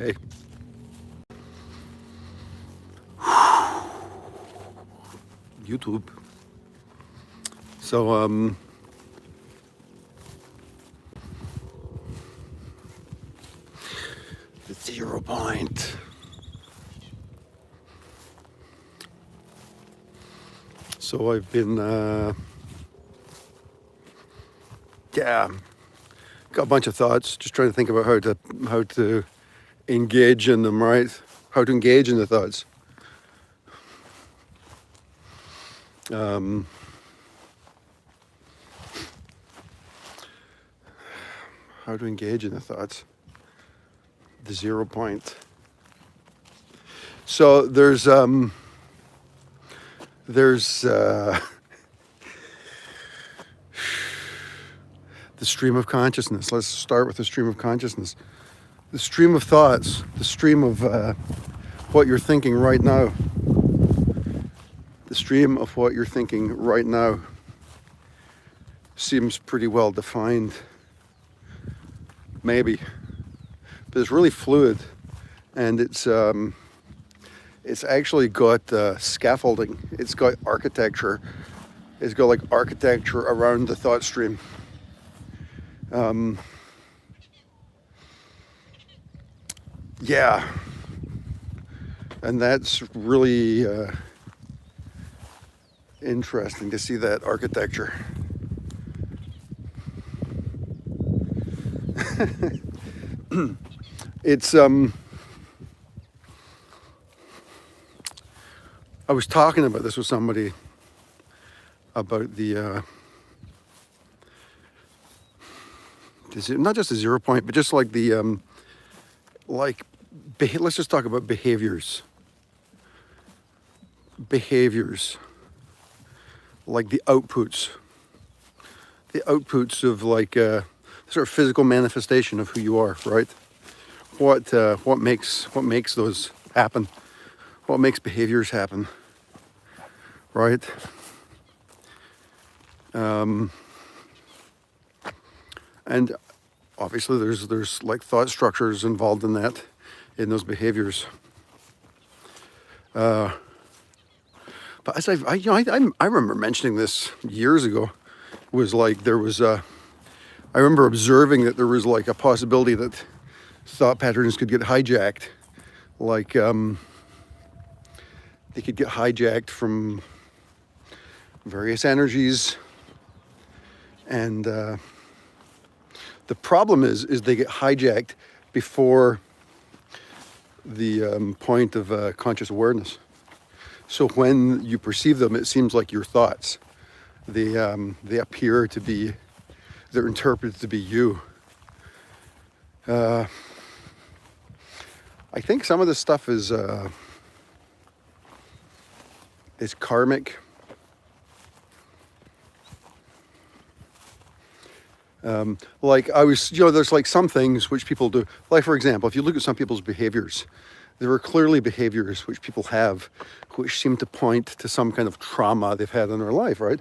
Hey. YouTube. So, the 0 point. So I've been, got a bunch of thoughts, just trying to think about how to engage in them, right? How to engage in the thoughts. How to engage in the thoughts. The 0 point. So there's the stream of consciousness. Let's start with the stream of consciousness. The stream of thoughts, the stream of what you're thinking right now. The stream of what you're thinking right now seems pretty well defined. Maybe. But it's really fluid, and it's actually got scaffolding. It's got architecture. It's got like architecture around the thought stream. Yeah, and that's really interesting to see that architecture. It's I was talking about this with somebody about the not just the 0 point, but just like the let's just talk about behaviors, like the outputs of like sort of physical manifestation of who you are, right? What makes those happen? What makes behaviors happen, right? And obviously there's like thought structures involved in that, in those behaviors. But as I remember mentioning this years ago, was like there was I remember observing that there was like a possibility that thought patterns could get hijacked, like they could get hijacked from various energies, and the problem is they get hijacked before the point of conscious awareness. So when you perceive them, it seems like your thoughts. They appear to be, they're interpreted to be you. I think some of this stuff is karmic. Like I was, there's like some things which people do. Like for example, if you look at some people's behaviors, there are clearly behaviors which people have which seem to point to some kind of trauma they've had in their life, right?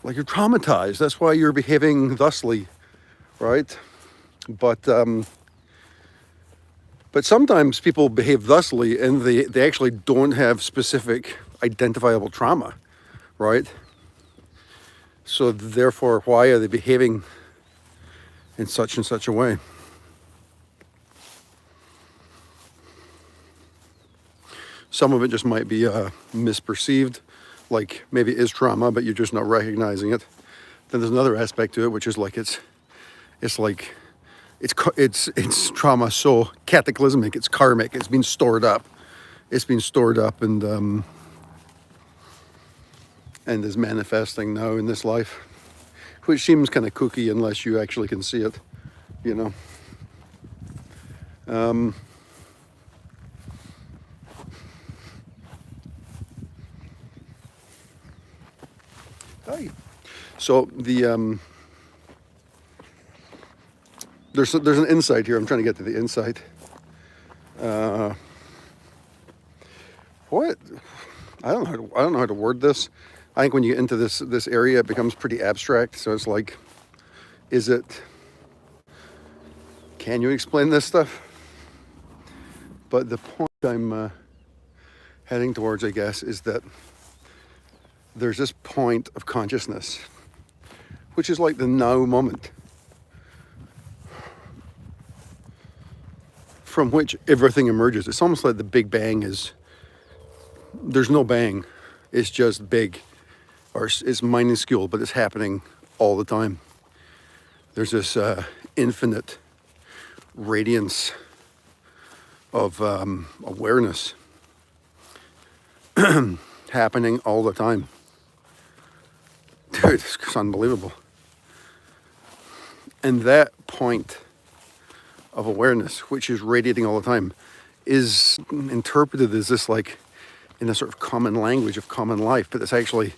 Like you're traumatized, that's why you're behaving thusly, right? But sometimes people behave thusly and they actually don't have specific identifiable trauma, right? So therefore, why are they behaving in such and such a way? Some of it just might be misperceived, like maybe it is trauma, but you're just not recognizing it. Then there's another aspect to it, which is like it's trauma so cataclysmic, it's karmic, it's been stored up. It's been stored up and is manifesting now in this life, which seems kind of kooky unless you actually can see it, Hi. So the there's an insight here. I'm trying to get to the insight. What? I don't know how to word this. I think when you get into this area, it becomes pretty abstract. So it's like, can you explain this stuff? But the point I'm heading towards, I guess, is that there's this point of consciousness, which is like the now moment, from which everything emerges. It's almost like the Big Bang is, there's no bang, it's just big, or it's minuscule, but it's happening all the time. There's this infinite radiance of awareness happening all the time. Dude, it's unbelievable. And that point of awareness, which is radiating all the time, is interpreted as this, like, in a sort of common language of common life, but it's actually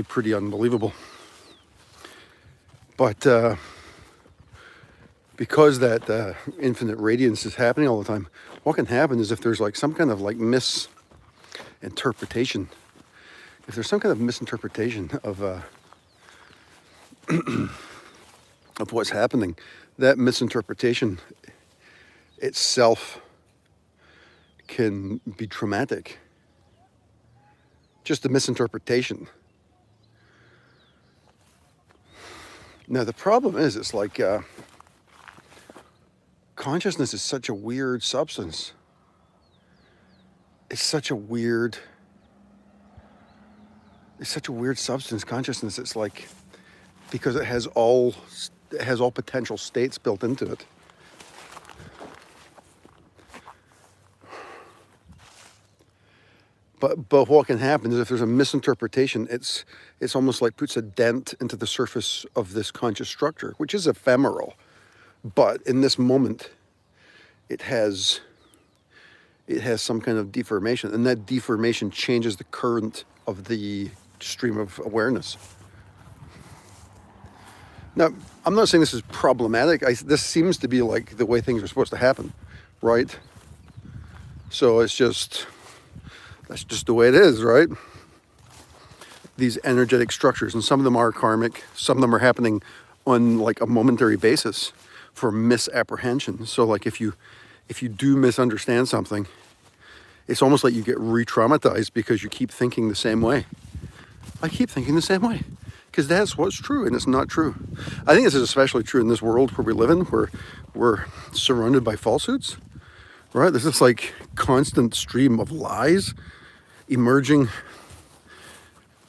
pretty unbelievable. But because that infinite radiance is happening all the time, what can happen is if there's like some kind of like misinterpretation, if there's some kind of misinterpretation of of what's happening, that misinterpretation itself can be traumatic. Just the misinterpretation. Now the problem is, it's like consciousness is such a weird substance. It's such a weird substance, consciousness. It's like, because it has all potential states built into it. But what can happen is if there's a misinterpretation, it's almost like puts a dent into the surface of this conscious structure, which is ephemeral. But in this moment, it has some kind of deformation, and that deformation changes the current of the stream of awareness. Now, I'm not saying this is problematic. This seems to be like the way things are supposed to happen, right? So that's just the way it is, right? These energetic structures, and some of them are karmic, some of them are happening on like a momentary basis for misapprehension. So like if you do misunderstand something, it's almost like you get re-traumatized because you keep thinking the same way. I keep thinking the same way because that's what's true, and it's not true. I think this is especially true in this world where we live in, where we're surrounded by falsehoods, right? There's this like constant stream of lies emerging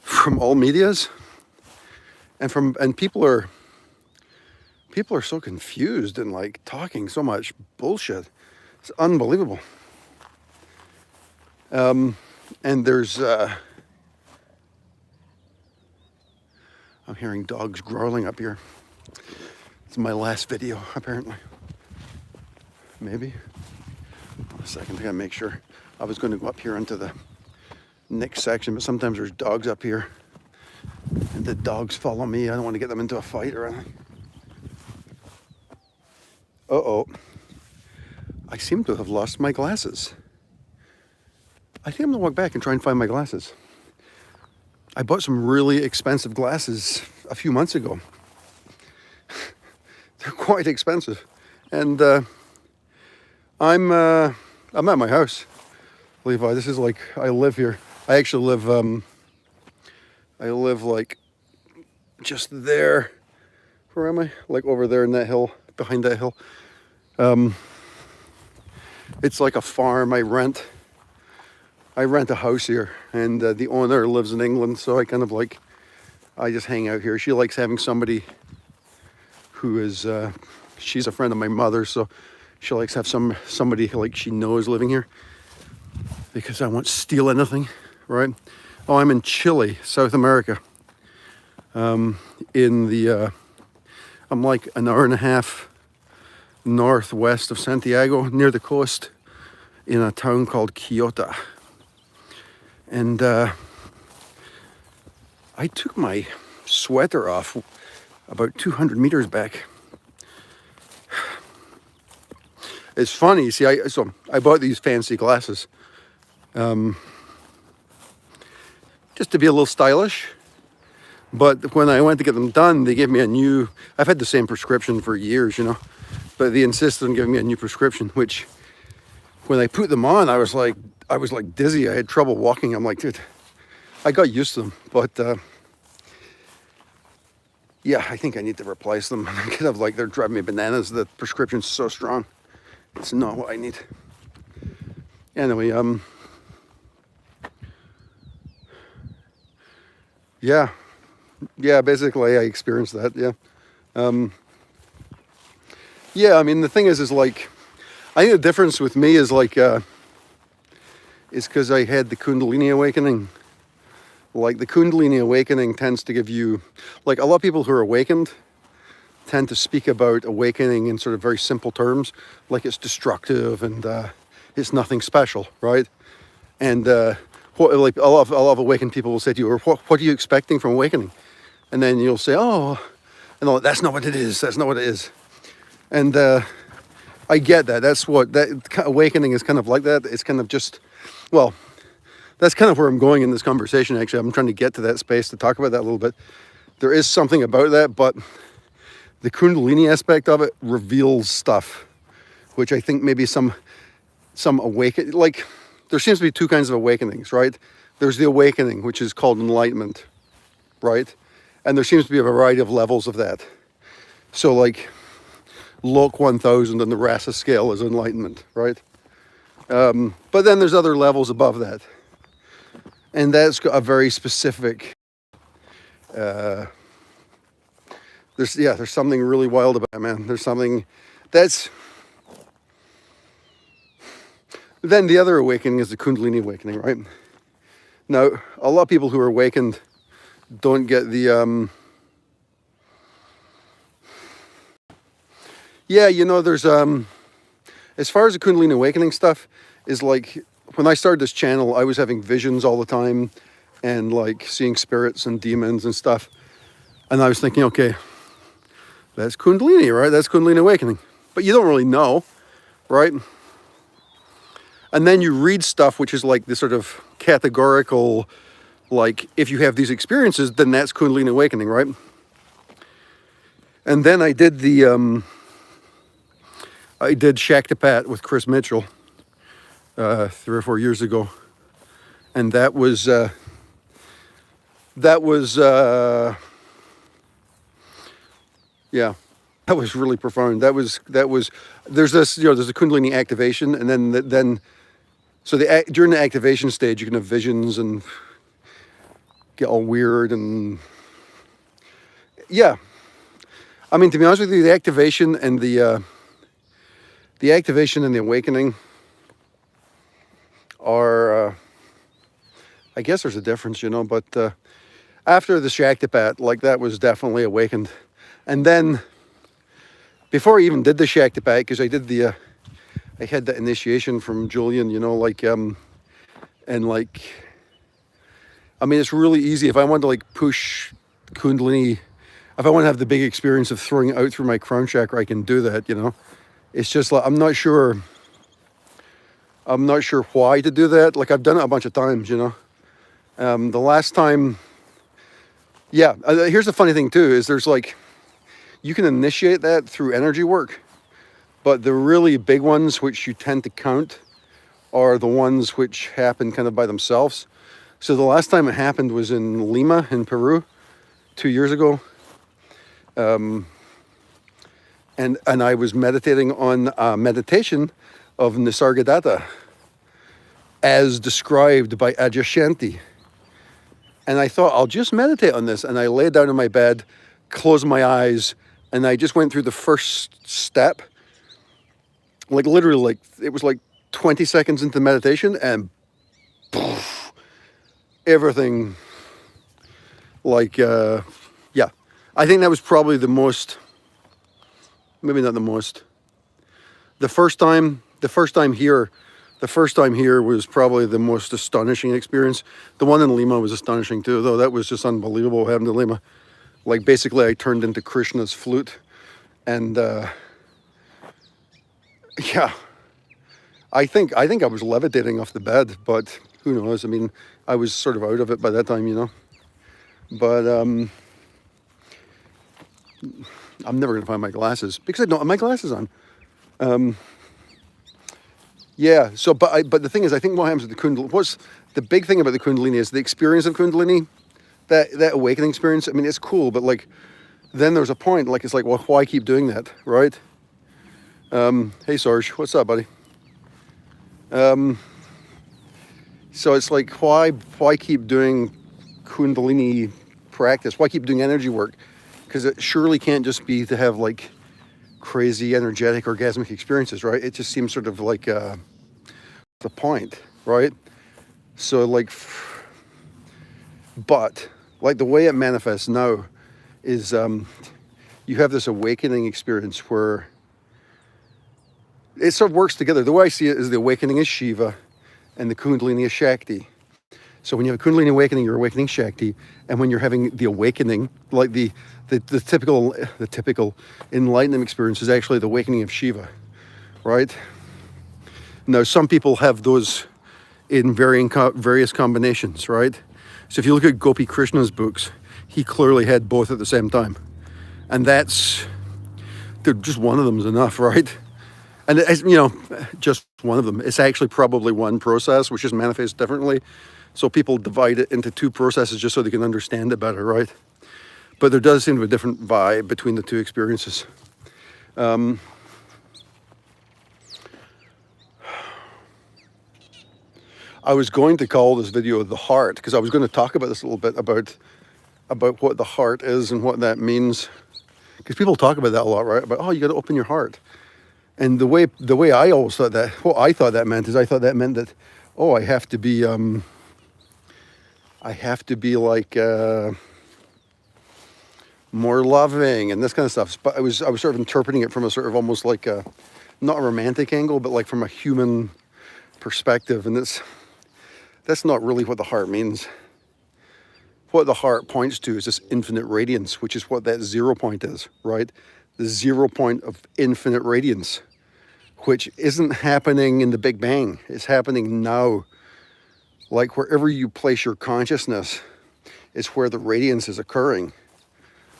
from all medias, and people are so confused and like talking so much bullshit. It's unbelievable. And there's I'm hearing dogs growling up here. It's my last video, apparently. Maybe. A second, I gotta make sure. I was going to go up here into the next section, but sometimes there's dogs up here, and the dogs follow me. I don't want to get them into a fight or anything. Uh-oh. I seem to have lost my glasses. I think I'm gonna walk back and try and find my glasses. I bought some really expensive glasses a few months ago. They're quite expensive. And I'm at my house, Levi. This is like, I live here. I actually live like just there. Where am I? Like over there in that hill, behind that hill. It's like a farm. I rent a house here, and the owner lives in England, so I kind of like, I just hang out here. She likes having somebody who is, she's a friend of my mother, so she likes to have somebody like she knows living here, because I won't steal anything, right? Oh, I'm in Chile, South America. I'm like an hour and a half northwest of Santiago, near the coast, in a town called Quito. And I took my sweater off about 200 meters back. It's funny, you see, I bought these fancy glasses just to be a little stylish. But when I went to get them done, they gave me a new, I've had the same prescription for years, you know, but they insisted on giving me a new prescription, which when I put them on, I was like dizzy. I had trouble walking. I'm like, dude, I got used to them, but yeah, I think I need to replace them. Kind of like they're driving me bananas. The prescription's so strong. It's not what I need. Anyway, yeah, basically I experienced that. Yeah, I mean the thing is like, I think the difference with me is like, is because I had the Kundalini awakening. Like the Kundalini awakening tends to give you, like a lot of people who are awakened tend to speak about awakening in sort of very simple terms, like it's destructive and it's nothing special, right? And like a lot of awakened people will say to you, or what are you expecting from awakening? And then you'll say, oh, and that's not what it is. That's not what it is. And I get that. That's what that awakening is kind of like. That it's kind of just, well, that's kind of where I'm going in this conversation. Actually, I'm trying to get to that space to talk about that a little bit. There is something about that, but the Kundalini aspect of it reveals stuff, which I think maybe some awaken, like there seems to be two kinds of awakenings, right? There's the awakening, which is called enlightenment, right? And there seems to be a variety of levels of that. So like Lok 1000 on the Rasa scale is enlightenment, right? But then there's other levels above that. And that's got a very specific, there's something really wild about it, man. There's something that's, then the other awakening is the Kundalini awakening, right? Now, a lot of people who are awakened don't get the, yeah, you know, there's, as far as the Kundalini awakening stuff is like, when I started this channel, I was having visions all the time and like seeing spirits and demons and stuff. And I was thinking, okay, that's Kundalini, right? That's Kundalini awakening. But you don't really know, right? And then you read stuff which is like this sort of categorical, like if you have these experiences, then that's Kundalini awakening, right? And then I did the, I did Shaktipat with Chris Mitchell 3 or 4 years ago. And that was yeah, that was really profound. That was, there's this, you know, there's a Kundalini activation, and then so during the activation stage, you can have visions and get all weird and, yeah. I mean, to be honest with you, the activation and the awakening are, I guess there's a difference, you know, but after the Shaktipat, like that was definitely awakened. And then before I even did the Shaktipat, because I did the, I had the initiation from Julian, you know, like, and like, I mean, it's really easy. If I want to like push Kundalini, if I want to have the big experience of throwing it out through my crown chakra, I can do that, you know. It's just like, I'm not sure why to do that. Like I've done it a bunch of times, you know. The last time, yeah, here's the funny thing too, is there's like, you can initiate that through energy work, but the really big ones which you tend to count are the ones which happen kind of by themselves. So the last time it happened was in Lima in Peru 2 years ago. And I was meditating on meditation of Nisargadatta as described by Adyashanti. And I thought, I'll just meditate on this. And I lay down in my bed, closed my eyes, and I just went through the first step. Like literally, like it was like 20 seconds into meditation, and poof, everything, like, yeah. I think that was probably the most, maybe not the most. The first time here was probably the most astonishing experience. The one in Lima was astonishing too, though. That was just unbelievable what happened in Lima. Like basically I turned into Krishna's flute, and yeah, I think I was levitating off the bed, but who knows? I mean, I was sort of out of it by that time, you know. But I'm never gonna find my glasses because I don't have my glasses on. Yeah. So, but the thing is, I think what happens with the Kundalini, what's the big thing about the Kundalini is the experience of Kundalini, that awakening experience. I mean, it's cool, but like, then there's a point, like, it's like, well, why keep doing that, right? Hey, Sarge, what's up, buddy? So it's like, why keep doing Kundalini practice? Why keep doing energy work? Because it surely can't just be to have like crazy energetic orgasmic experiences, right? It just seems sort of like the point, right? So like, but like the way it manifests now is you have this awakening experience where it sort of works together. The way I see it is the awakening is Shiva and the Kundalini is Shakti. So when you have a Kundalini awakening, you're awakening Shakti, and when you're having the awakening, like the typical enlightenment experience is actually the awakening of Shiva, right? Now some people have those in various combinations, right? So if you look at Gopi Krishna's books, he clearly had both at the same time, and just one of them is enough, right? And it's, just one of them. It's actually probably one process, which just manifests differently. So people divide it into two processes just so they can understand it better, right? But there does seem to be a different vibe between the two experiences. I was going to call this video The Heart, because I was going to talk about this a little bit, about what the heart is and what that means. Because people talk about that a lot, right? About, oh, you got to open your heart. And the way I always thought that, what I thought that meant is I thought that meant that, oh, I have to be like more loving and this kind of stuff. But I was sort of interpreting it from a sort of almost like a, not a romantic angle, but like from a human perspective. And that's not really what the heart means. What the heart points to is this infinite radiance, which is what that 0 point is, right? The 0 point of infinite radiance, which isn't happening in the Big Bang. It's happening now. Like wherever you place your consciousness is where the radiance is occurring,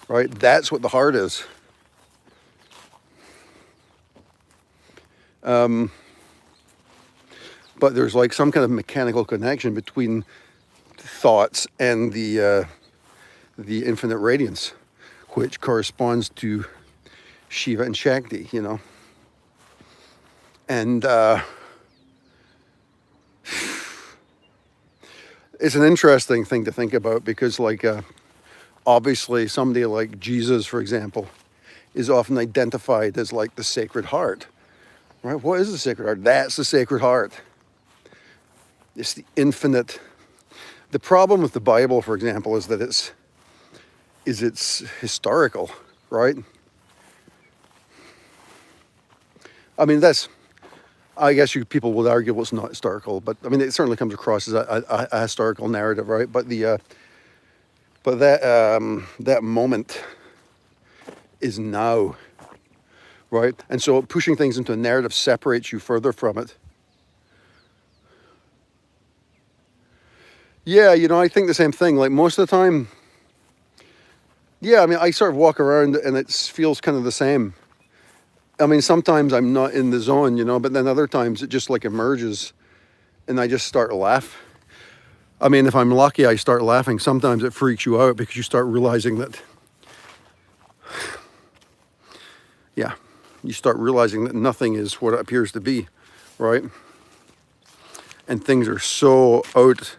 right? That's what the heart is. But there's like some kind of mechanical connection between thoughts and the infinite radiance, which corresponds to Shiva and Shakti, And it's an interesting thing to think about because, like, obviously somebody like Jesus, for example, is often identified as like the Sacred Heart, right? What is the Sacred Heart? That's the Sacred Heart. It's the infinite. The problem with the Bible, for example, is that it's historical, right? I mean, I guess people would argue it's not historical, but I mean, it certainly comes across as a historical narrative, right? But that moment is now, right? And so pushing things into a narrative separates you further from it. Yeah, I think the same thing. Like most of the time, yeah, I mean, I sort of walk around and it feels kind of the same. I mean, sometimes I'm not in the zone, but then other times it just like emerges and I just start to laugh. I mean, if I'm lucky, I start laughing. Sometimes it freaks you out because you start realizing that, yeah, you start realizing that nothing is what it appears to be, right? And things are so out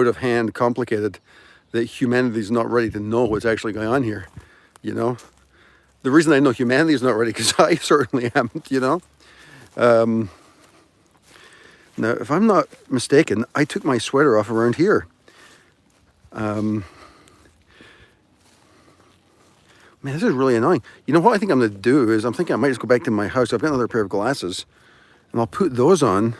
of hand, complicated, that humanity's not ready to know what's actually going on here, The reason I know humanity is not ready, because I certainly haven't, Now, if I'm not mistaken, I took my sweater off around here. Man, this is really annoying. You know what I think I'm going to do is I'm thinking I might just go back to my house. I've got another pair of glasses, and I'll put those on,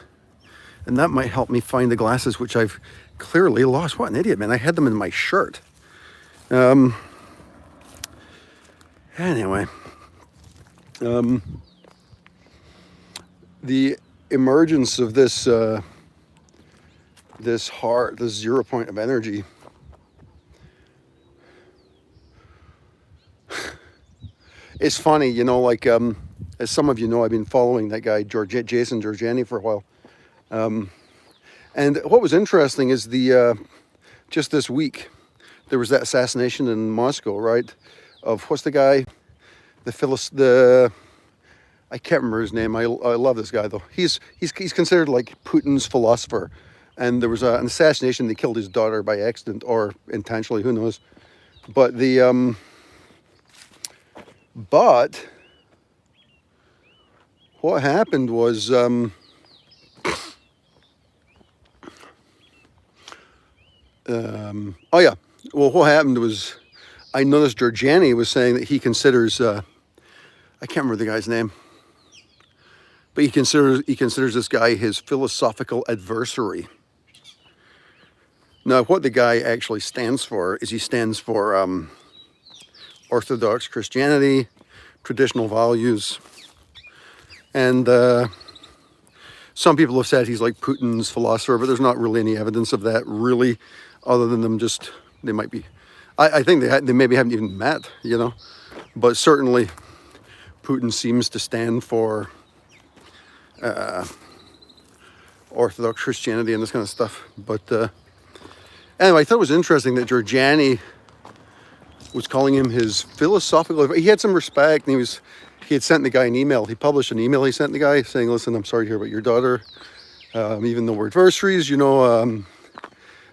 and that might help me find the glasses which I've clearly lost. What an idiot, man. I had them in my shirt. Anyway, the emergence of this heart, this 0 point of energy, it's funny, like As some of you know, I've been following that guy, Jason Giorgiani, for a while. And what was interesting is just this week, there was that assassination in Moscow, right? Of what's the guy? I can't remember his name. I love this guy though. He's considered like Putin's philosopher. And there was an assassination. They killed his daughter by accident or intentionally, who knows? But what happened was oh yeah. Well, what happened was I noticed Giorgiani was saying that he considers I can't remember the guy's name, but he considers this guy his philosophical adversary. Now, what the guy actually stands for is he stands for Orthodox Christianity, traditional values, and some people have said he's like Putin's philosopher, but there's not really any evidence of that, really, other than them just, they might be, I think they maybe haven't even met, you know, but certainly Putin seems to stand for Orthodox Christianity and this kind of stuff. But anyway, I thought it was interesting that Giorgiani was calling him his philosophical. He had some respect, and he had sent the guy an email. He published an email he sent the guy saying, "Listen, I'm sorry to hear about your daughter. Even though we're adversaries, you know."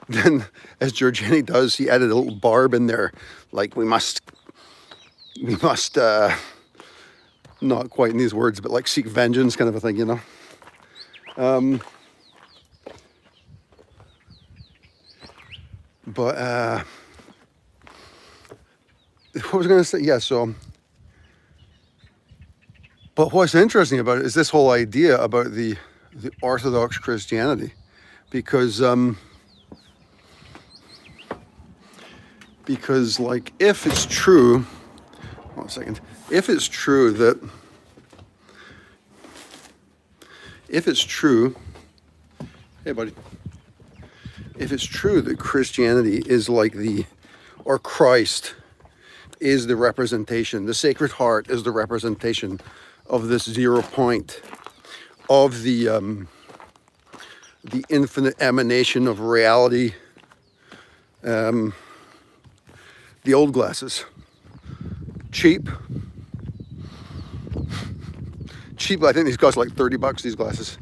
Then, as Giorgiani does, he added a little barb in there, like we must, not quite in these words, but like seek vengeance, kind of a thing, you know. But what was I going to say? Yeah, so, but what's interesting about it is this whole idea about the Orthodox Christianity, because like if it's true, one second, if it's true, hey buddy, if it's true that Christianity is like or Christ is the representation, the Sacred Heart is the representation of this 0 point of the infinite emanation of reality, the old glasses, cheap. I think these cost like $30, these glasses.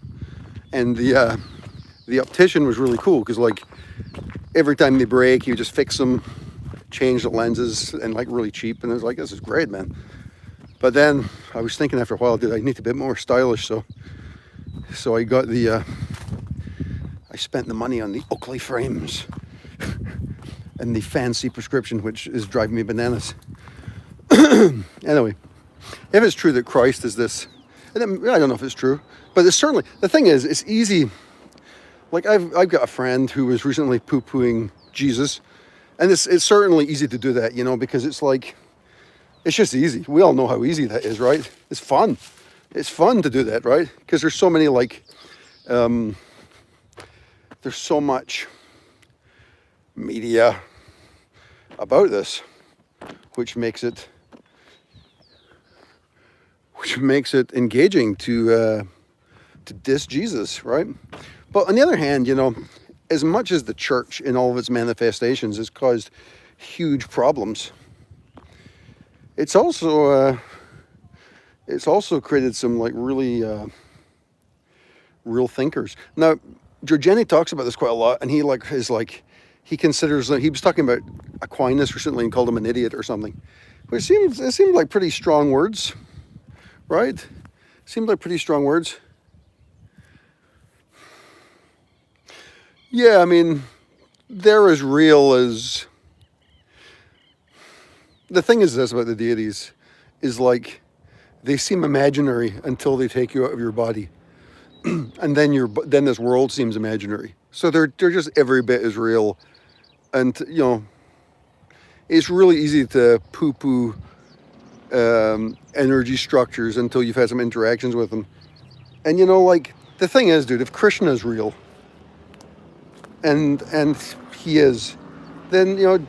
And the optician was really cool, because like every time they break, you just fix them, change the lenses, and like really cheap. And I was like, this is great, man. But then I was thinking after a while, dude, I need to be a bit more stylish. So I got I spent the money on the Oakley frames and the fancy prescription, which is driving me bananas. Anyway, if it's true that Christ is this, and I don't know if it's true, but it's certainly, the thing is, it's easy. Like I've got a friend who was recently poo-pooing Jesus, and it's certainly easy to do that, you know, because it's like, it's just easy. We all know how easy that is, right? It's fun. It's fun to do that, right? Because there's so many like, there's so much media about this, which makes it engaging to diss Jesus, right? But on the other hand, you know, as much as the church in all of its manifestations has caused huge problems, it's also created some like really real thinkers. Now, Giorgiani talks about this quite a lot, and he considers, he was talking about Aquinas recently and called him an idiot or something. But it seemed like pretty strong words, right? Seemed like pretty strong words. Yeah, I mean, they're as real as... The thing is this about the deities, is like, they seem imaginary until they take you out of your body. And then this world seems imaginary. So they're just every bit as real. And, you know, it's really easy to poo-poo energy structures until you've had some interactions with them. And, you know, like, the thing is, dude, if Krishna is real, and he is, then, you know,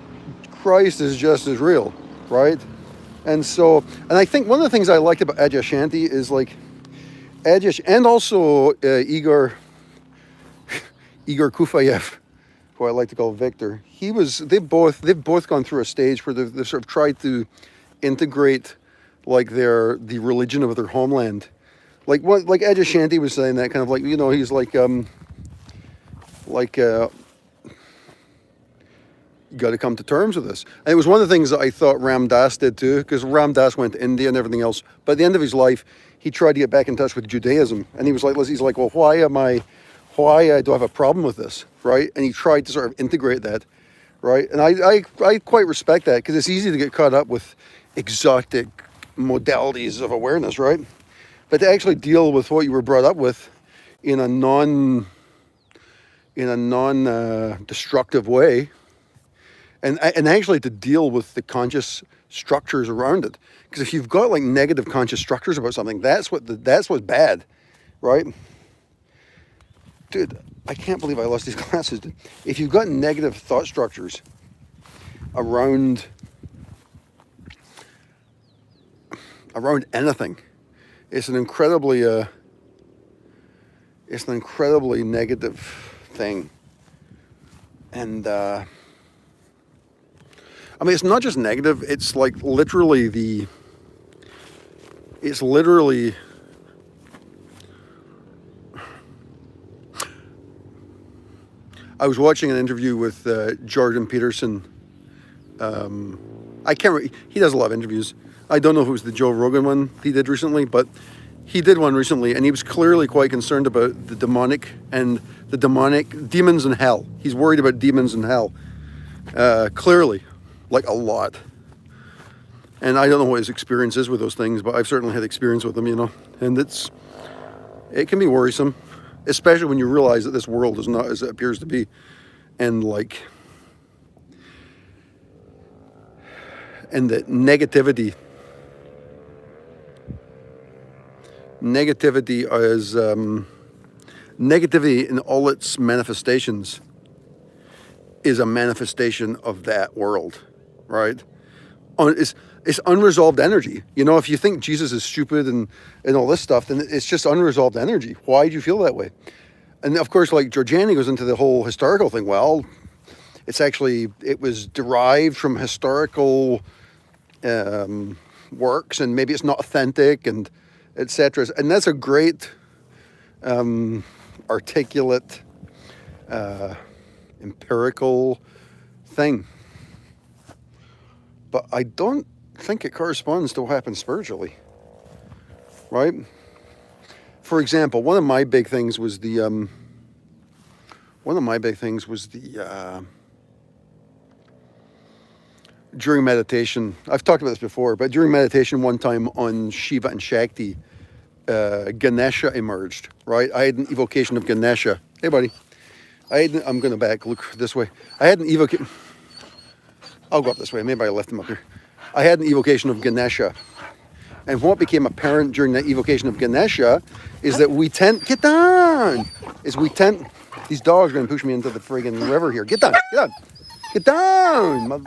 Christ is just as real, right? And so, and I think one of the things I liked about Adyashanti is like and also Igor Kufayev, who I like to call Victor. They've both gone through a stage where they've sort of tried to integrate like the religion of their homeland. Like Adyashanti was saying that kind of like, he's like you got to come to terms with this. And it was one of the things that I thought Ram Dass did too, because Ram Dass went to India and everything else. But at the end of his life, he tried to get back in touch with Judaism, and he was like, well, why do I have a problem with this, right? And he tried to sort of integrate that, right? And I quite respect that, because it's easy to get caught up with exotic modalities of awareness, right? But to actually deal with what you were brought up with in a non destructive way, and actually to deal with the conscious structures around it, because if you've got like negative conscious structures about something, that's what's bad, right? Dude, I can't believe I lost these glasses. Dude. If you've got negative thought structures around anything, it's an incredibly negative thing. And I mean, it's not just negative, it's like literally I was watching an interview with Jordan Peterson. I can't remember, he does a lot of interviews. I don't know if it was the Joe Rogan one he did recently, but he did one recently, and he was clearly quite concerned about the demonic demons in hell. He's worried about demons in hell, clearly, like a lot. And I don't know what his experience is with those things, but I've certainly had experience with them, and it can be worrisome, especially when you realize that this world is not as it appears to be, and that negativity is negativity in all its manifestations is a manifestation of that world, right? It's unresolved energy. If you think Jesus is stupid and all this stuff, then it's just unresolved energy. Why do you feel that way? And of course, like Giorgiani goes into the whole historical thing. Well, it was derived from historical works, and maybe it's not authentic, and etc. And that's a great articulate empirical thing, but I don't think it corresponds to what happens spiritually, right? For example, one of my big things was the during meditation. I've talked about this before, but during meditation one time on Shiva and Shakti, Ganesha emerged, right? I had an evocation of Ganesha. Hey, buddy. I'm going to look this way. I had an evocation. I'll go up this way. Maybe I left him up here. I had an evocation of Ganesha. And what became apparent during that evocation of Ganesha is that get down! These dogs are going to push me into the friggin' river here. Get down! Get down!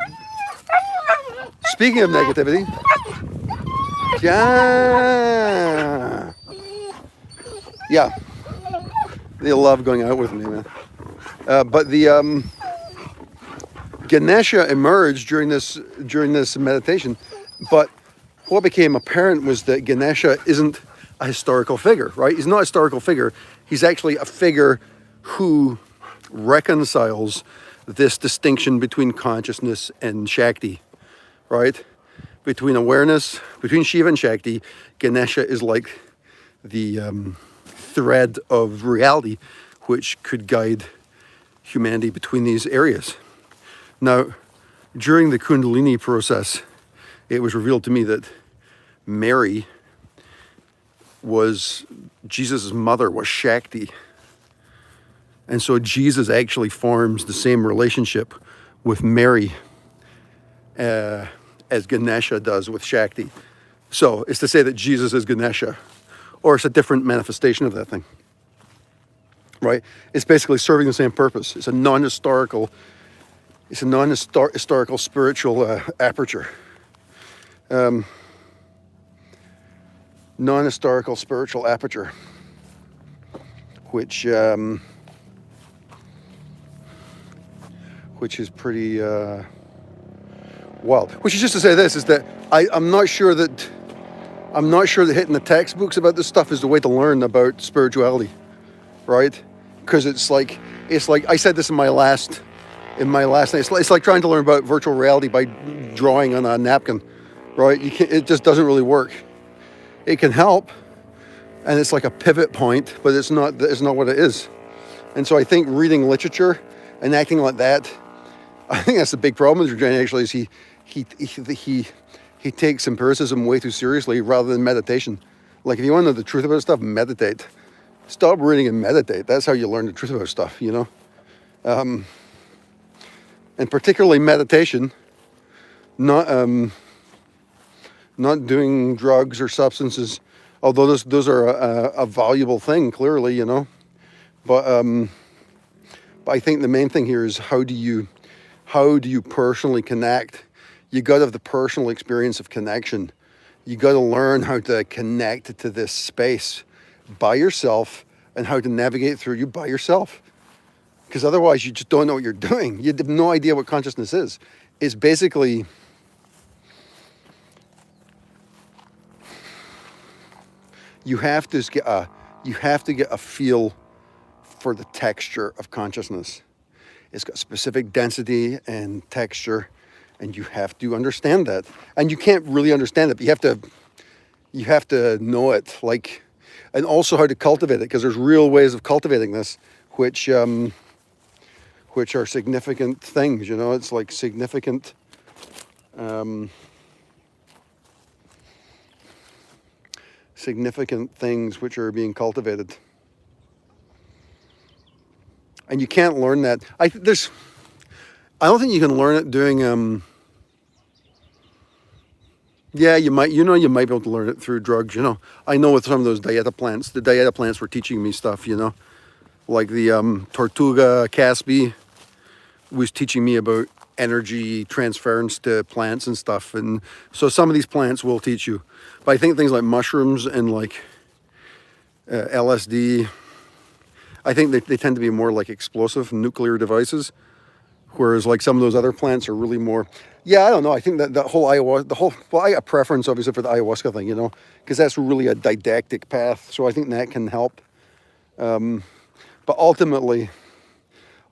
Speaking of negativity. Yeah. They love going out with me, man. But the Ganesha emerged during this meditation, but what became apparent was that Ganesha isn't a historical figure, right? He's not a historical figure. He's actually a figure who reconciles this distinction between consciousness and Shakti, right? Between awareness, between Shiva and Shakti, Ganesha is like the thread of reality which could guide humanity between these areas. Now, during the Kundalini process, it was revealed to me that Mary Jesus' mother was Shakti. And so Jesus actually forms the same relationship with Mary as Ganesha does with Shakti. So it's to say that Jesus is Ganesha, or it's a different manifestation of that thing, right? It's basically serving the same purpose. It's a non-historical spiritual aperture. non-historical spiritual aperture, which is pretty wild. Which is just to say this, is that I'm not sure that hitting the textbooks about this stuff is the way to learn about spirituality, right? Because it's like I said this in my last it's like trying to learn about virtual reality by drawing on a napkin, right? It just doesn't really work. It can help, and it's like a pivot point, but it's not what it is. And so I think reading literature and acting like that, I think that's the big problem with Virginia actually, is he takes empiricism way too seriously rather than meditation. Like, if you want to know the truth about stuff, meditate. Stop reading and meditate. That's how you learn the truth about stuff, you know? And particularly meditation, not doing drugs or substances, although those are a valuable thing, clearly, you know? But I think the main thing here is how do you personally connect? You got to have the personal experience of connection. You got to learn how to connect to this space by yourself and how to navigate through you by yourself. Because otherwise you just don't know what you're doing. You have no idea what consciousness is. It's basically, you have to get a feel for the texture of consciousness. It's got specific density and texture, and you have to understand that. And you can't really understand it, but you have to know it, like, and also how to cultivate it, because there's real ways of cultivating this, which are significant things, you know. It's like significant things which are being cultivated. And you can't learn that. I don't think you can learn it doing yeah, you might be able to learn it through drugs, you know. I know with some of those dieta plants, the dieta plants were teaching me stuff, you know. Like the Tortuga Caspi was teaching me about energy transference to plants and stuff. And so some of these plants will teach you. But I think things like mushrooms and like LSD, I think they tend to be more like explosive nuclear devices. Whereas like some of those other plants are really more, yeah, I don't know. I think that the whole ayahuasca, well, I got a preference obviously for the ayahuasca thing, you know, because that's really a didactic path. So I think that can help. But ultimately,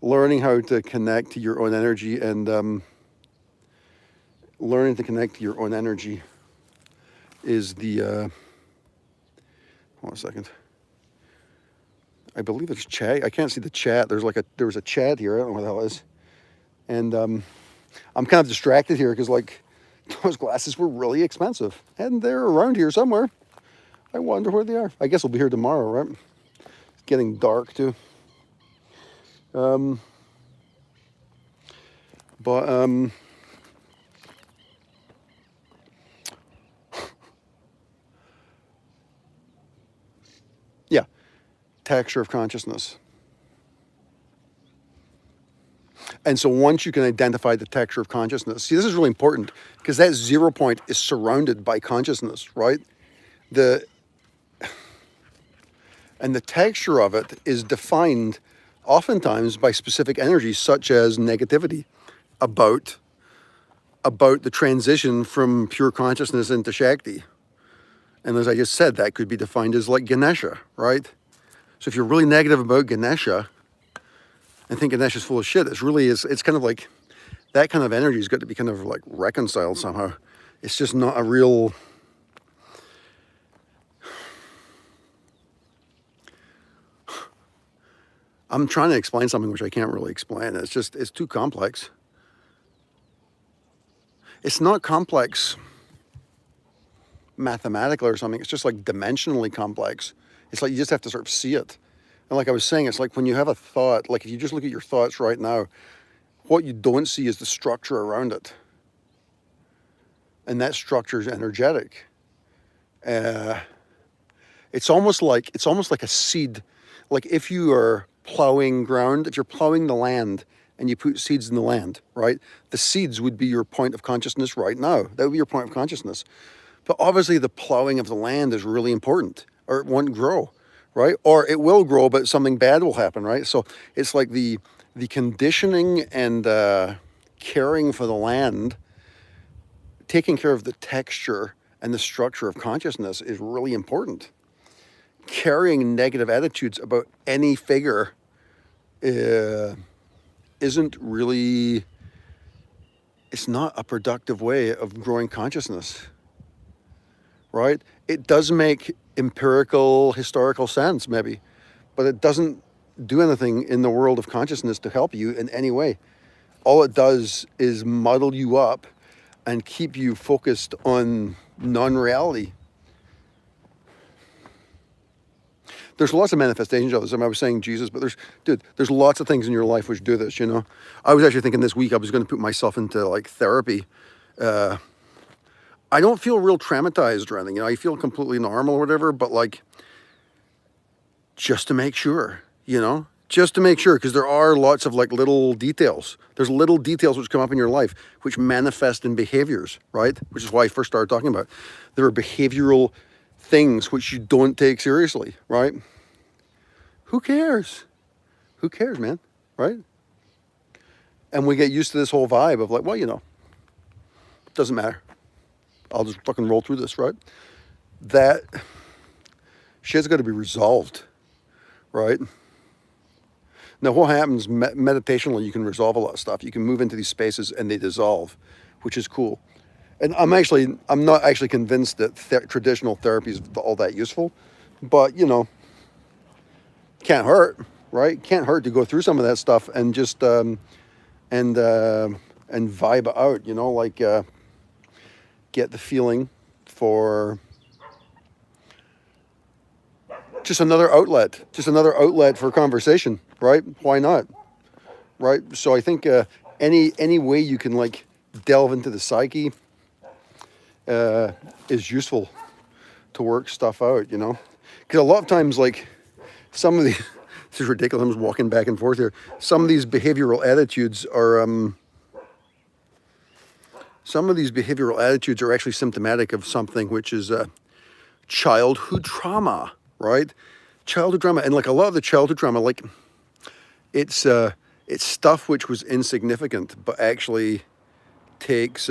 learning how to connect to your own energy and learning to connect to your own energy is the, hold on a second. I believe it's chat. I can't see the chat. There was a chat here. I don't know what the hell it is. And I'm kind of distracted here because like those glasses were really expensive and they're around here somewhere. I wonder where they are. I guess we'll be here tomorrow, right? It's getting dark too. Yeah, texture of consciousness. And so once you can identify the texture of consciousness, see, this is really important because that 0 point is surrounded by consciousness, right? And the texture of it is defined oftentimes by specific energies such as negativity about the transition from pure consciousness into Shakti. And as I just said, that could be defined as like Ganesha, right? So if you're really negative about Ganesha and think Ganesha's full of shit, it's kind of like that kind of energy has got to be kind of like reconciled somehow. It's just not a real... I'm trying to explain something which I can't really explain. It's too complex. It's not complex mathematically or something. It's just like dimensionally complex. It's like you just have to sort of see it. And like I was saying, it's like when you have a thought, like if you just look at your thoughts right now, what you don't see is the structure around it. And that structure is energetic. It's almost like a seed. Like if you are plowing ground, if you're plowing the land and you put seeds in the land, right? The seeds would be your point of consciousness right now. That would be your point of consciousness. But obviously the plowing of the land is really important, or it won't grow, right? Or it will grow, but something bad will happen, right? So it's like the conditioning and caring for the land, taking care of the texture and the structure of consciousness is really important. Carrying negative attitudes about any figure isn't really, it's not a productive way of growing consciousness, right? It does make empirical, historical sense, maybe, but it doesn't do anything in the world of consciousness to help you in any way. All it does is muddle you up and keep you focused on non-reality. There's lots of manifestations of this. I mean, I was saying Jesus, but there's lots of things in your life which do this, you know. I was actually thinking this week I was going to put myself into like therapy. I don't feel real traumatized or anything, you know. I feel completely normal or whatever, but like just to make sure, you know, just to make sure, because there are lots of like little details. There's little details which come up in your life which manifest in behaviors, right? Which is why I first started talking about. There are behavioral things which you don't take seriously, right? Who cares? Who cares, man, right? And we get used to this whole vibe of like, well, you know, it doesn't matter. I'll just fucking roll through this, right? That shit's got to be resolved, right? Now, what happens meditationally, you can resolve a lot of stuff. You can move into these spaces and they dissolve, which is cool. And I'm not actually convinced that traditional therapy is all that useful, but you know, can't hurt, right? Can't hurt to go through some of that stuff and just and vibe out, you know, like get the feeling for just another outlet for conversation, right? Why not, right? So I think any way you can like delve into the psyche is useful to work stuff out, you know? Because a lot of times, like, some of the, this is ridiculous, I'm just walking back and forth here. Some of these behavioral attitudes are, actually symptomatic of something which is childhood trauma, right? Childhood trauma, and like a lot of the childhood trauma, like, it's stuff which was insignificant, but actually takes,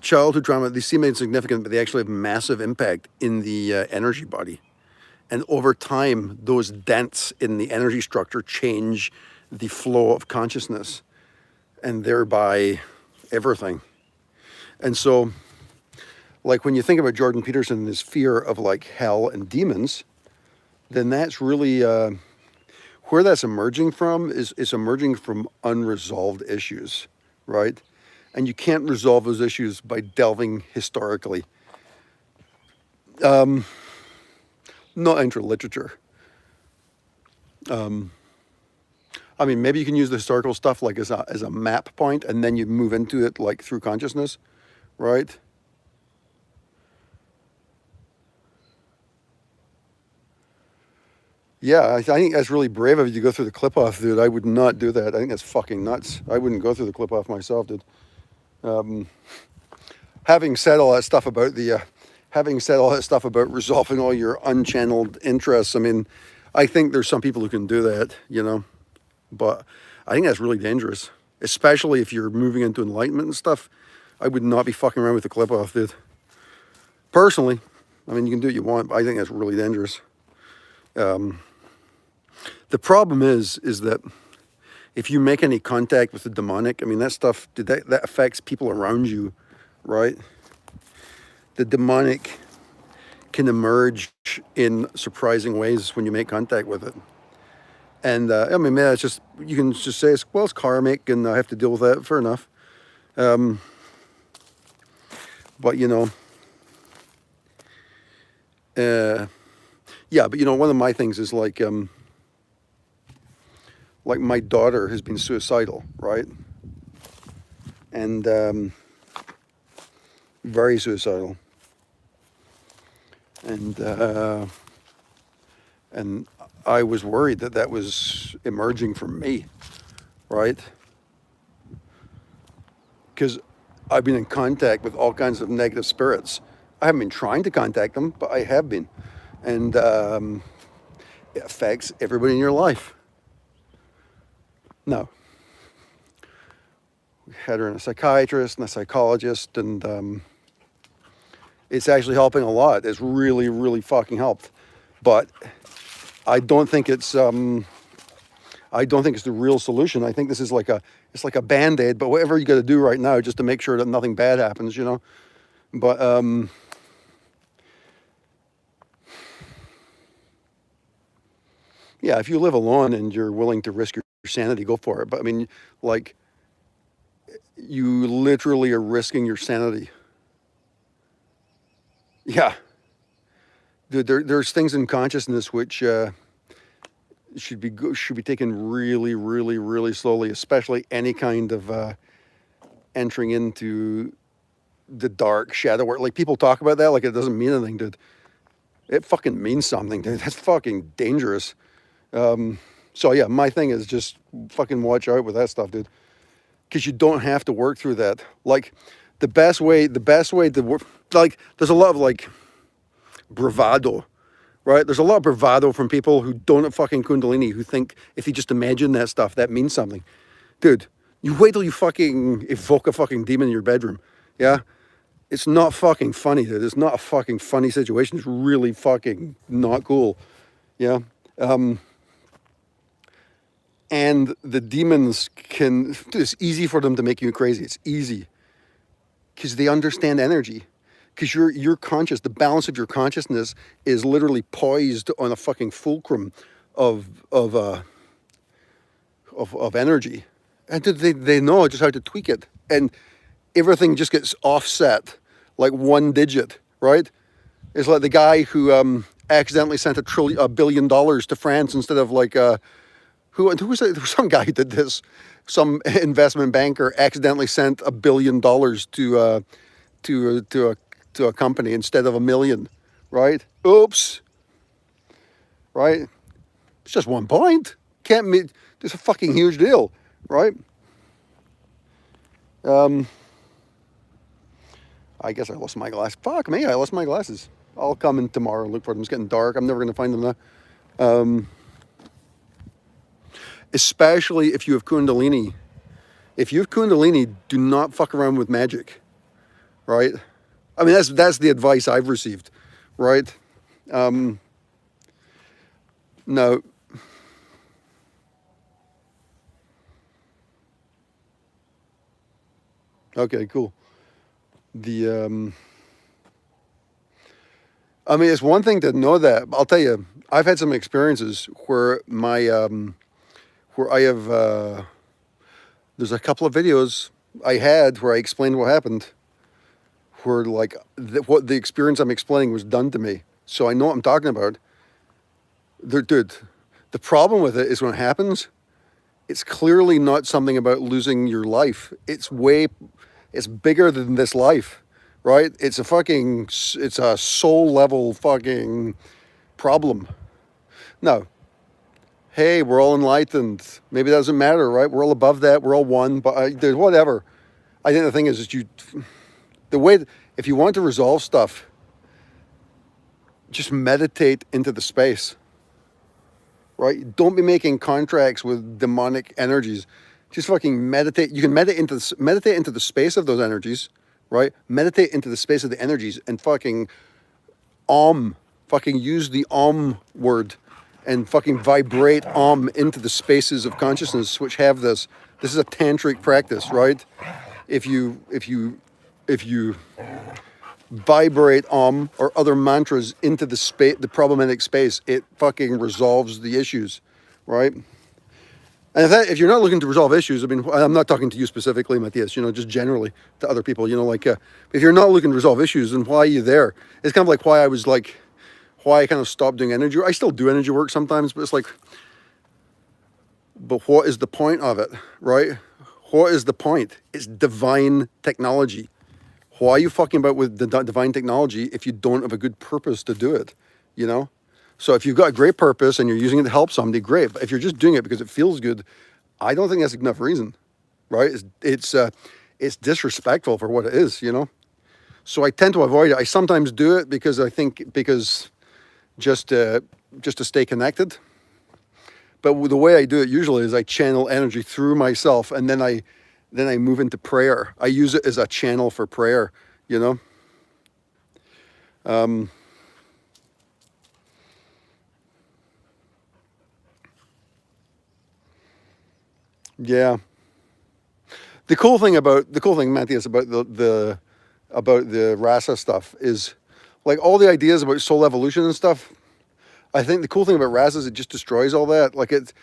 childhood trauma, they seem insignificant, but they actually have massive impact in the energy body. And over time, those dents in the energy structure change the flow of consciousness and thereby everything. And so, like when you think about Jordan Peterson and his fear of like hell and demons, then that's really, where that's emerging from is emerging from unresolved issues, right? And you can't resolve those issues by delving historically. Not into literature. I mean, maybe you can use the historical stuff like as a map point, and then you move into it like through consciousness, right? Yeah, I think that's really brave of you to go through the clip off, dude. I would not do that. I think that's fucking nuts. I wouldn't go through the clip off myself, dude. Having said all that stuff about resolving all your unchanneled interests, I mean, I think there's some people who can do that, you know, but I think that's really dangerous, especially if you're moving into enlightenment and stuff. I would not be fucking around with the clip off, dude. Personally, I mean, you can do what you want, but I think that's really dangerous. The problem is that if you make any contact with the demonic, I mean, that stuff, that affects people around you, right? The demonic can emerge in surprising ways when you make contact with it. And, I mean, man, it's just, you can just say, well, it's karmic and I have to deal with that, fair enough. But, you know, yeah, but, you know, one of my things is like my daughter has been suicidal, right? And very suicidal. And I was worried that that was emerging from me, right? Because I've been in contact with all kinds of negative spirits. I haven't been trying to contact them, but I have been. And it affects everybody in your life. No. We had her in a psychiatrist and a psychologist, and it's actually helping a lot. It's really, really fucking helped. But I don't think it's the real solution. I think this is like a Band-Aid, but whatever you got to do right now just to make sure that nothing bad happens, you know. But yeah, if you live alone and you're willing to risk your sanity, go for it. But I mean, like, you literally are risking your sanity. Yeah, dude, there's things in consciousness which should be taken really, really, really slowly, especially any kind of entering into the dark shadow work. Like, people talk about that like it doesn't mean anything, dude. It fucking means something, dude. That's fucking dangerous. So yeah, my thing is just fucking watch out with that stuff, dude. Because you don't have to work through that. Like, the best way to work, like, there's a lot of like bravado, right? There's a lot of bravado from people who don't have fucking Kundalini, who think if you just imagine that stuff, that means something. Dude, you wait till you fucking evoke a fucking demon in your bedroom. Yeah? It's not fucking funny, dude. It's not a fucking funny situation. It's really fucking not cool. Yeah? And the demons can, dude, it's easy for them to make you crazy. It's easy. Because they understand energy. Because you're conscious, the balance of your consciousness is literally poised on a fucking fulcrum of energy. And they know just how to tweak it. And everything just gets offset like one digit, right? It's like the guy who accidentally sent $1 billion to France instead of like who was it? There was some guy who did this. Some investment banker accidentally sent $1 billion to a company instead of 1 million, right? Oops, right? It's just 1 point. Can't meet. It's a fucking huge deal, right? I guess I lost my glasses. Fuck me, I lost my glasses. I'll come in tomorrow and look for them. It's getting dark. I'm never going to find them now. Especially if you have Kundalini. If you have Kundalini, do not fuck around with magic, right? I mean, that's the advice I've received, right? No. Okay, cool. I mean, it's one thing to know that. I'll tell you, I've had some experiences where where I have, there's a couple of videos I had where I explained what happened, where like what the experience I'm explaining was done to me. So I know what I'm talking about. Dude, the problem with it is when it happens, it's clearly not something about losing your life. It's bigger than this life, right? It's a soul level fucking problem. No. Hey, we're all enlightened. Maybe that doesn't matter, right? We're all above that. We're all one, but dude, whatever. I think the thing is if you want to resolve stuff, just meditate into the space, right? Don't be making contracts with demonic energies. Just fucking meditate. You can meditate into the space of those energies, right? Meditate into the space of the energies and fucking fucking use the word and fucking vibrate into the spaces of consciousness which have this. This is a tantric practice, right? If you vibrate or other mantras into the problematic space, it fucking resolves the issues, right? And if you're not looking to resolve issues, I mean, I'm not talking to you specifically, Matthias, you know, just generally to other people, you know, like, if you're not looking to resolve issues, then why are you there? It's kind of like why I kind of stopped doing energy work. I still do energy work sometimes, but it's like, but what is the point of it, right? What is the point? It's divine technology. Why are you fucking about with the divine technology if you don't have a good purpose to do it, you know? So if you've got a great purpose and you're using it to help somebody, great. But if you're just doing it because it feels good, I don't think that's enough reason, right? It's disrespectful for what it is, you know? So I tend to avoid it. I sometimes do it because I think, just to stay connected. But the way I do it usually is I channel energy through myself, and then I move into prayer. I use it as a channel for prayer, you know? Yeah. The cool thing, Matthias, about the rasa stuff is, like, all the ideas about soul evolution and stuff. I think the cool thing about rasa is it just destroys all that. Like, that's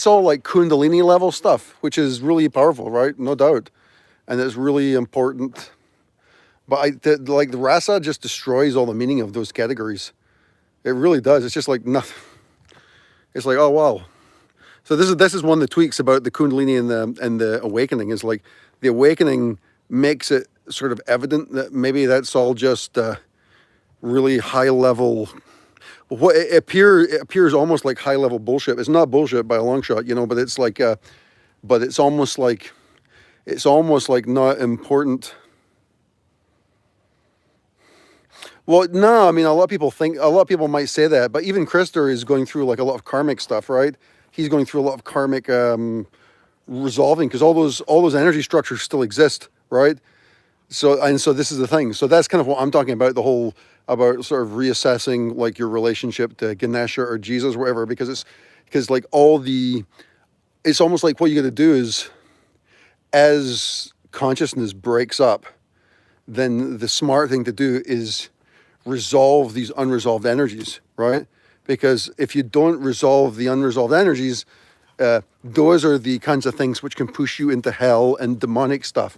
all like Kundalini level stuff, which is really powerful, right? No doubt, and it's really important. But the rasa just destroys all the meaning of those categories. It really does. It's just like nothing. It's like, oh wow. So this is one of the tweaks about the Kundalini and the awakening, is like the awakening makes it sort of evident that maybe that's all just really high level. What it appears almost like high level bullshit. It's not bullshit by a long shot, you know, but it's like, but it's almost like not important. Well, no, I mean, a lot of people might say that, but even Krister is going through like a lot of karmic stuff, right? He's going through a lot of karmic resolving, because all those energy structures still exist, right? So this is the thing. So that's kind of what I'm talking about, about sort of reassessing like your relationship to Ganesha or Jesus or whatever, because it's almost like what you got to do is, as consciousness breaks up, then the smart thing to do is resolve these unresolved energies, right? Because if you don't resolve the unresolved energies, those are the kinds of things which can push you into hell and demonic stuff.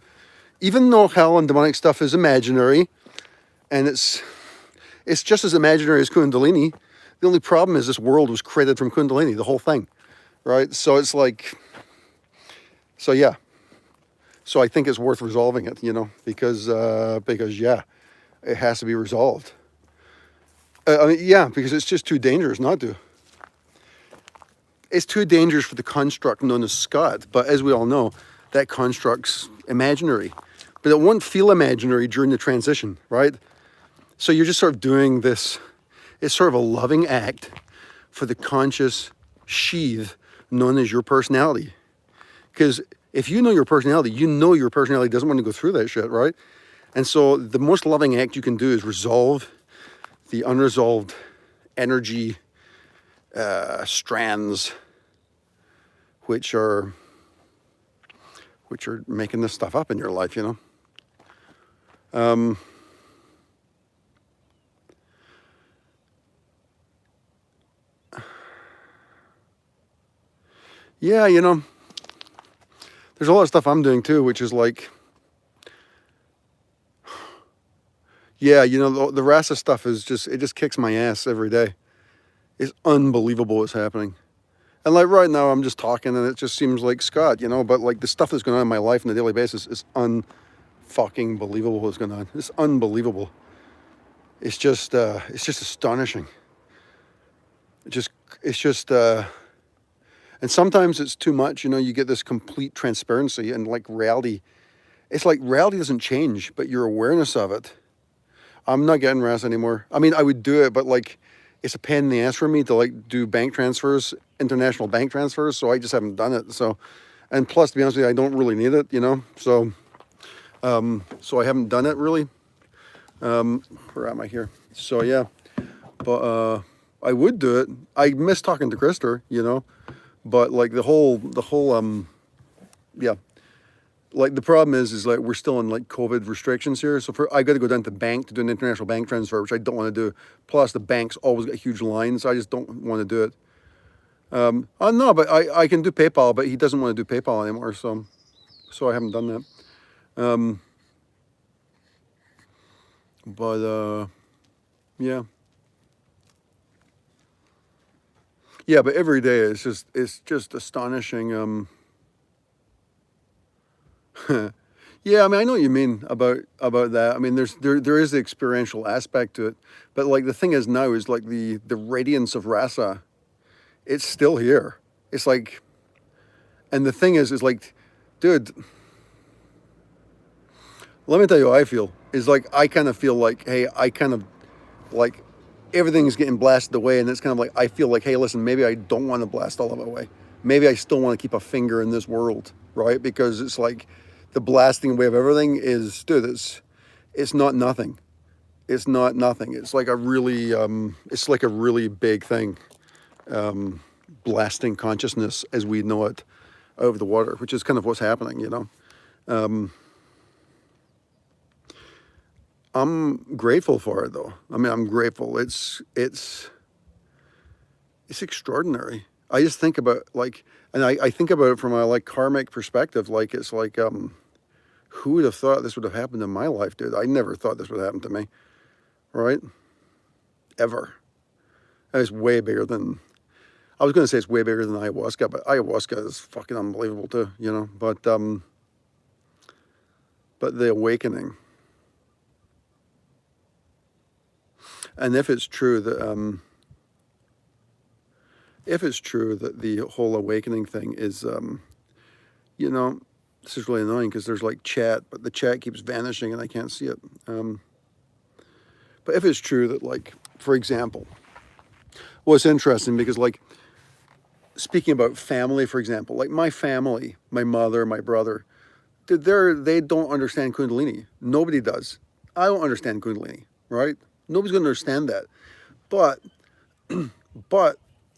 Even though hell and demonic stuff is imaginary, and it's just as imaginary as Kundalini, the only problem is this world was created from Kundalini, the whole thing, right? So it's like, so yeah. So I think it's worth resolving it, you know, because yeah, it has to be resolved. I mean, yeah, because it's just too dangerous not to. It's too dangerous for the construct known as Scott, but as we all know, that construct's imaginary. But it won't feel imaginary during the transition, right? So you're just sort of doing this, it's sort of a loving act for the conscious sheath known as your personality. Because if you know your personality doesn't want to go through that shit, right? And so the most loving act you can do is resolve the unresolved energy strands which are making this stuff up in your life, you know. Yeah, you know, there's a lot of stuff I'm doing too, which is like, yeah, you know, the rasa stuff is it just kicks my ass every day. It's unbelievable what's happening. And like right now I'm just talking and it just seems like Scott, you know, but like the stuff that's going on in my life on a daily basis is unfucking believable what's going on. It's unbelievable. It's just astonishing. And sometimes it's too much, you know, you get this complete transparency and like reality. It's like reality doesn't change, but your awareness of it. I'm not getting rasa anymore. I mean, I would do it, but like, it's a pain in the ass for me to like do bank transfers, international bank transfers. So I just haven't done it. So, and plus, to be honest with you, I don't really need it, you know? So, so I haven't done it really. Where am I here? So yeah, but, I would do it. I miss talking to Krister, you know, but like the whole, yeah. Like the problem is like we're still in like COVID restrictions here. So I got to go down to the bank to do an international bank transfer, which I don't want to do. Plus the banks always got huge lines. So I just don't want to do it. Oh no, but I can do PayPal, but he doesn't want to do PayPal anymore. So I haven't done that. But yeah. Yeah, but every day it's just astonishing. Yeah, I mean, I know what you mean about that. I mean, there is the experiential aspect to it, but like the thing is now is like the radiance of rasa, it's still here. It's like, and the thing is like, dude, let me tell you how I feel. Is like I kind of feel like, hey, I kind of like everything's getting blasted away, and it's kind of like I feel like, hey, listen, maybe I don't want to blast all of it away. Maybe I still want to keep a finger in this world, right? Because it's like the blasting away of everything is, dude, it's not nothing. It's not nothing. It's like a really big thing, blasting consciousness as we know it out of the water, which is kind of what's happening, you know. I'm grateful for it, though. I mean, I'm grateful. It's extraordinary. I just think about like, and I think about it from a like karmic perspective. Like it's like, who would have thought this would have happened in my life, dude? I never thought this would happen to me, right? Ever. And it's way bigger than. I was going to say it's way bigger than ayahuasca, but ayahuasca is fucking unbelievable too, you know. But the awakening. And if it's true that the whole awakening thing is, you know, this is really annoying because there's like chat, but the chat keeps vanishing and I can't see it. But if it's true that, like, for example, well, it's interesting because, like, speaking about family, for example, like my family, my mother, my brother, they don't understand Kundalini. Nobody does. I don't understand Kundalini, right? Nobody's going to understand that. But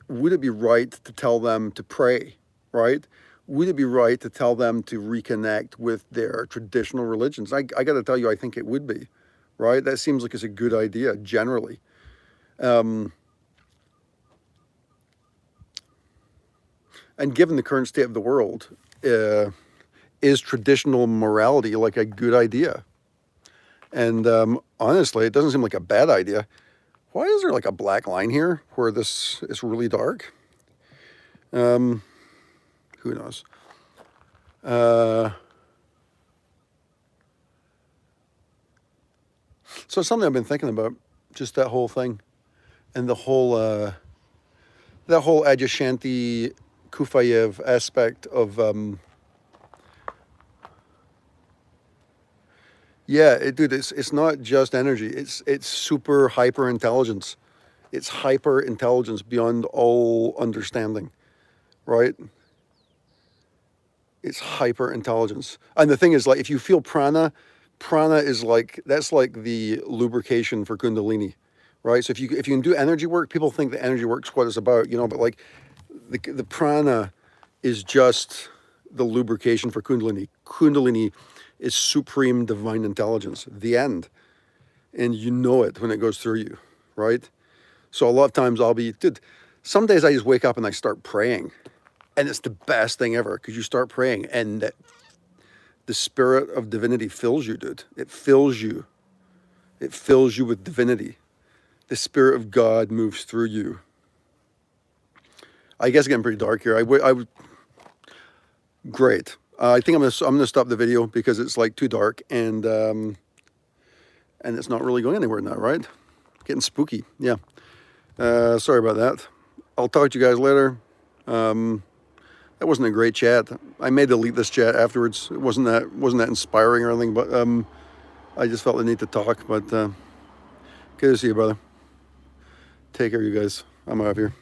would it be right to tell them to pray, right? Would it be right to tell them to reconnect with their traditional religions? I got to tell you, I think it would be, right? That seems like it's a good idea generally. And given the current state of the world, is traditional morality like a good idea? And honestly, it doesn't seem like a bad idea. Why is there like a black line here where this is really dark? Who knows? So it's something I've been thinking about, just that whole thing, and the whole that whole Adyashanti Kufayev aspect of yeah, dude, it's not just energy. It's super hyper intelligence. It's hyper intelligence beyond all understanding, right? It's hyper intelligence. And the thing is, like, if you feel prana, prana is like, that's like the lubrication for Kundalini, right? So if you can do energy work, people think that energy work's what it's about, you know, but like the prana is just the lubrication for Kundalini. Kundalini is supreme divine intelligence, the end. And you know it when it goes through you, right? So a lot of times dude, some days I just wake up and I start praying. And it's the best thing ever because you start praying and the spirit of divinity fills you, dude. It fills you. It fills you with divinity. The spirit of God moves through you. I guess it's getting pretty dark here. Great. I think I'm gonna stop the video because it's like too dark and it's not really going anywhere now, right? Getting spooky. Yeah. Sorry about that. I'll talk to you guys later. That wasn't a great chat. I may delete this chat afterwards. It wasn't that inspiring or anything, but I just felt the need to talk. But good to see you, brother. Take care, you guys. I'm out of here.